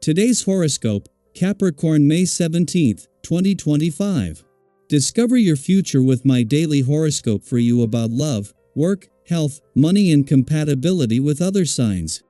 Today's horoscope, Capricorn May 17th, 2025. Discover your future with my daily horoscope for you about love, work, health, money and compatibility with other signs.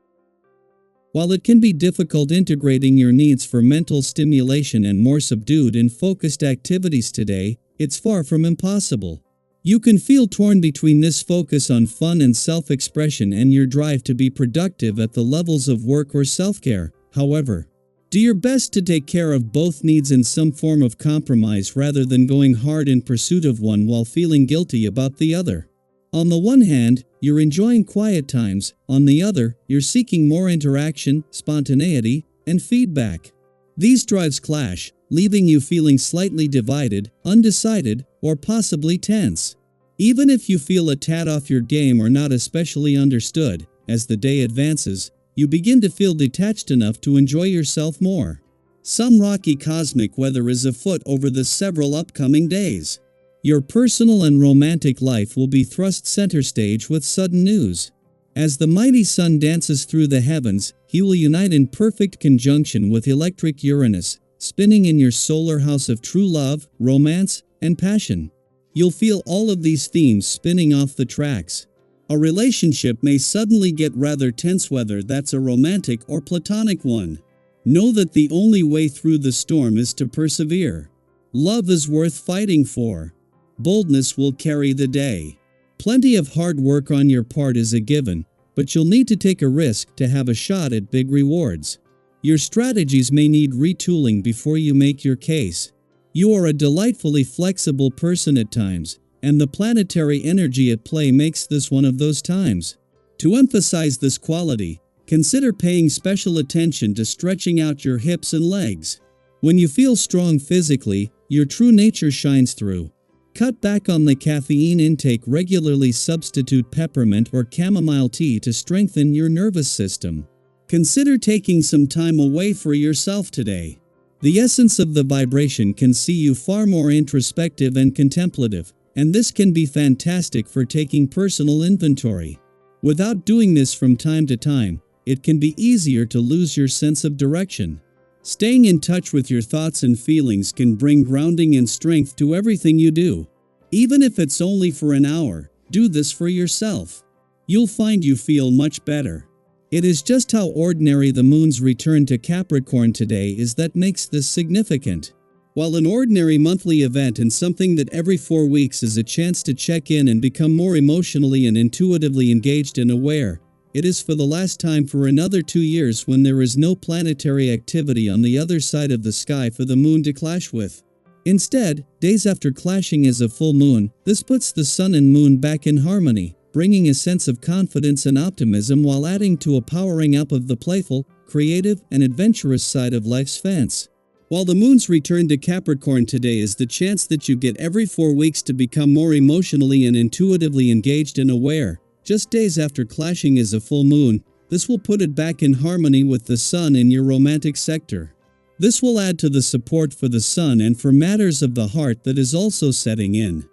While it can be difficult integrating your needs for mental stimulation and more subdued and focused activities today, it's far from impossible. You can feel torn between this focus on fun and self-expression and your drive to be productive at the levels of work or self-care. However, do your best to take care of both needs in some form of compromise rather than going hard in pursuit of one while feeling guilty about the other. On the one hand, you're enjoying quiet times, on the other, you're seeking more interaction, spontaneity, and feedback. These drives clash, leaving you feeling slightly divided, undecided, or possibly tense. Even if you feel a tad off your game or not especially understood, as the day advances, you begin to feel detached enough to enjoy yourself more. Some rocky cosmic weather is afoot over the several upcoming days. Your personal and romantic life will be thrust center stage with sudden news. As the mighty sun dances through the heavens, he will unite in perfect conjunction with electric Uranus, spinning in your solar house of true love, romance, and passion. You'll feel all of these themes spinning off the tracks. A relationship may suddenly get rather tense, whether that's a romantic or platonic one. Know that the only way through the storm is to persevere. Love is worth fighting for. Boldness will carry the day. Plenty of hard work on your part is a given, but you'll need to take a risk to have a shot at big rewards. Your strategies may need retooling before you make your case. You are a delightfully flexible person at times, and the planetary energy at play makes this one of those times. To emphasize this quality, consider paying special attention to stretching out your hips and legs. When you feel strong physically, your true nature shines through. Cut back on the caffeine intake, regularly substitute peppermint or chamomile tea to strengthen your nervous system. Consider taking some time away for yourself today. The essence of the vibration can see you far more introspective and contemplative, and this can be fantastic for taking personal inventory. Without doing this from time to time, it can be easier to lose your sense of direction. Staying in touch with your thoughts and feelings can bring grounding and strength to everything you do. Even if it's only for an hour, do this for yourself. You'll find you feel much better. It is just how ordinary the moon's return to Capricorn today is that makes this significant. While an ordinary monthly event and something that every 4 weeks is a chance to check in and become more emotionally and intuitively engaged and aware, it is for the last time for another 2 years when there is no planetary activity on the other side of the sky for the moon to clash with. Instead, days after clashing is a full moon, this puts the sun and moon back in harmony, bringing a sense of confidence and optimism while adding to a powering up of the playful, creative, and adventurous side of life's fence. While the moon's return to Capricorn today is the chance that you get every 4 weeks to become more emotionally and intuitively engaged and aware, just days after clashing is a full moon, this will put it back in harmony with the sun in your romantic sector. This will add to the support for the sun and for matters of the heart that is also setting in.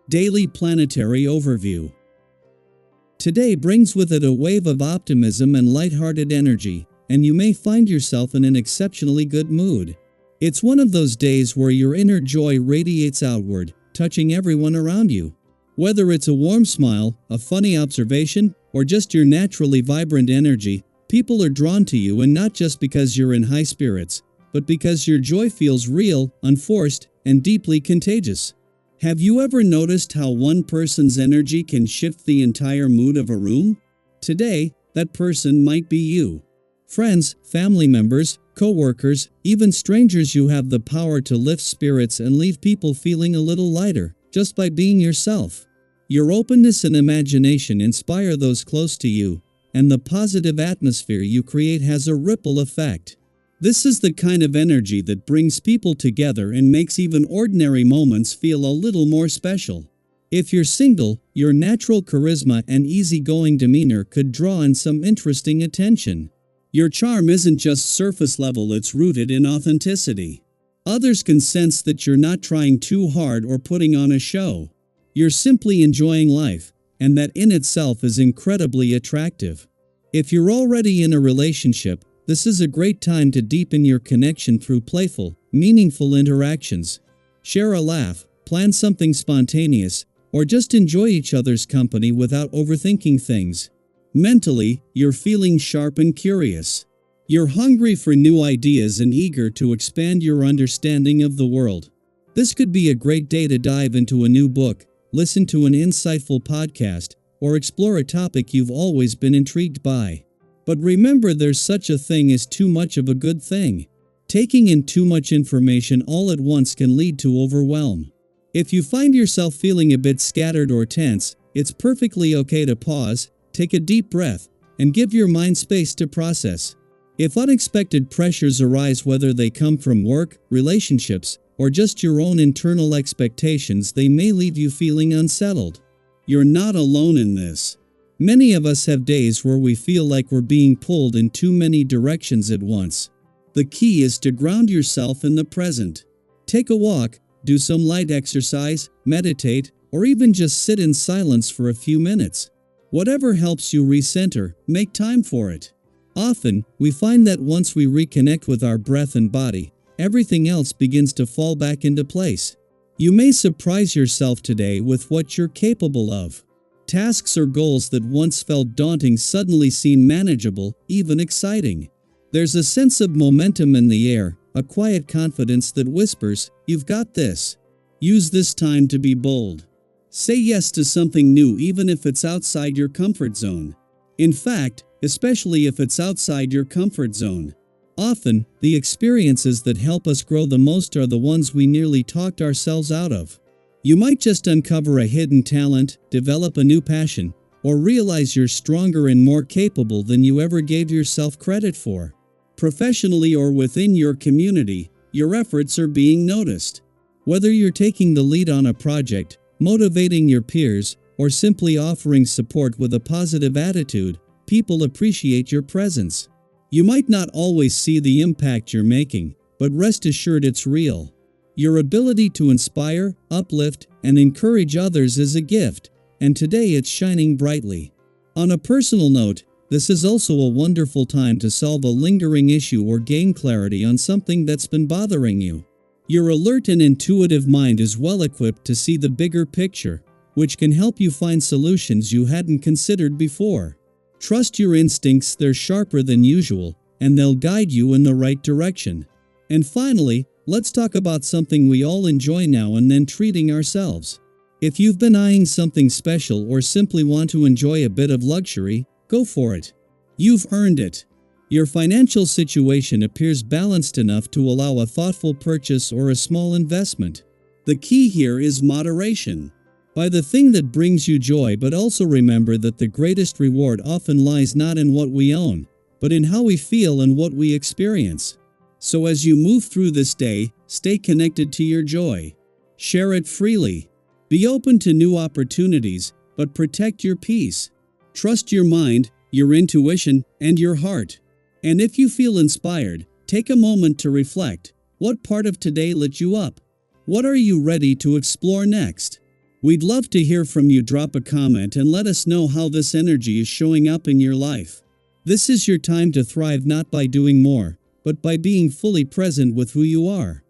Daily Planetary Overview. Today brings with it a wave of optimism and lighthearted energy, and you may find yourself in an exceptionally good mood. It's one of those days where your inner joy radiates outward, touching everyone around you. Whether it's a warm smile, a funny observation, or just your naturally vibrant energy, people are drawn to you, and not just because you're in high spirits, but because your joy feels real, unforced, and deeply contagious. Have you ever noticed how one person's energy can shift the entire mood of a room? Today, that person might be you. Friends, family members, co-workers, even strangers, you have the power to lift spirits and leave people feeling a little lighter, just by being yourself. Your openness and imagination inspire those close to you, and the positive atmosphere you create has a ripple effect. This is the kind of energy that brings people together and makes even ordinary moments feel a little more special. If you're single, your natural charisma and easygoing demeanor could draw in some interesting attention. Your charm isn't just surface level, it's rooted in authenticity. Others can sense that you're not trying too hard or putting on a show. You're simply enjoying life, and that in itself is incredibly attractive. If you're already in a relationship, This is a great time to deepen your connection through playful, meaningful interactions. Share a laugh, plan something spontaneous, or just enjoy each other's company without overthinking things. Mentally, you're feeling sharp and curious. You're hungry for new ideas and eager to expand your understanding of the world. This could be a great day to dive into a new book, listen to an insightful podcast, or explore a topic you've always been intrigued by. But remember, there's such a thing as too much of a good thing. Taking in too much information all at once can lead to overwhelm. If you find yourself feeling a bit scattered or tense, it's perfectly okay to pause, take a deep breath, and give your mind space to process. If unexpected pressures arise, whether they come from work, relationships, or just your own internal expectations, they may leave you feeling unsettled. You're not alone in this. Many of us have days where we feel like we're being pulled in too many directions at once. The key is to ground yourself in the present. Take a walk, do some light exercise, meditate, or even just sit in silence for a few minutes. Whatever helps you recenter, make time for it. Often, we find that once we reconnect with our breath and body, everything else begins to fall back into place. You may surprise yourself today with what you're capable of. Tasks or goals that once felt daunting suddenly seem manageable, even exciting. There's a sense of momentum in the air, a quiet confidence that whispers, "You've got this." Use this time to be bold. Say yes to something new even if it's outside your comfort zone. In fact, especially if it's outside your comfort zone. Often, the experiences that help us grow the most are the ones we nearly talked ourselves out of. You might just uncover a hidden talent, develop a new passion, or realize you're stronger and more capable than you ever gave yourself credit for. Professionally or within your community, your efforts are being noticed. Whether you're taking the lead on a project, motivating your peers, or simply offering support with a positive attitude, people appreciate your presence. You might not always see the impact you're making, but rest assured it's real. Your ability to inspire, uplift, and encourage others is a gift, and today it's shining brightly. On a personal note, this is also a wonderful time to solve a lingering issue or gain clarity on something that's been bothering you. Your alert and intuitive mind is well equipped to see the bigger picture, which can help you find solutions you hadn't considered before. Trust your instincts, they're sharper than usual, and they'll guide you in the right direction. And finally, let's talk about something we all enjoy now and then: treating ourselves. If you've been eyeing something special or simply want to enjoy a bit of luxury, go for it. You've earned it. Your financial situation appears balanced enough to allow a thoughtful purchase or a small investment. The key here is moderation. Buy the thing that brings you joy, but also remember that the greatest reward often lies not in what we own, but in how we feel and what we experience. So as you move through this day, stay connected to your joy. Share it freely. Be open to new opportunities, but protect your peace. Trust your mind, your intuition, and your heart. And if you feel inspired, take a moment to reflect. What part of today lit you up? What are you ready to explore next? We'd love to hear from you. Drop a comment and let us know how this energy is showing up in your life. This is your time to thrive, not by doing more, but by being fully present with who you are.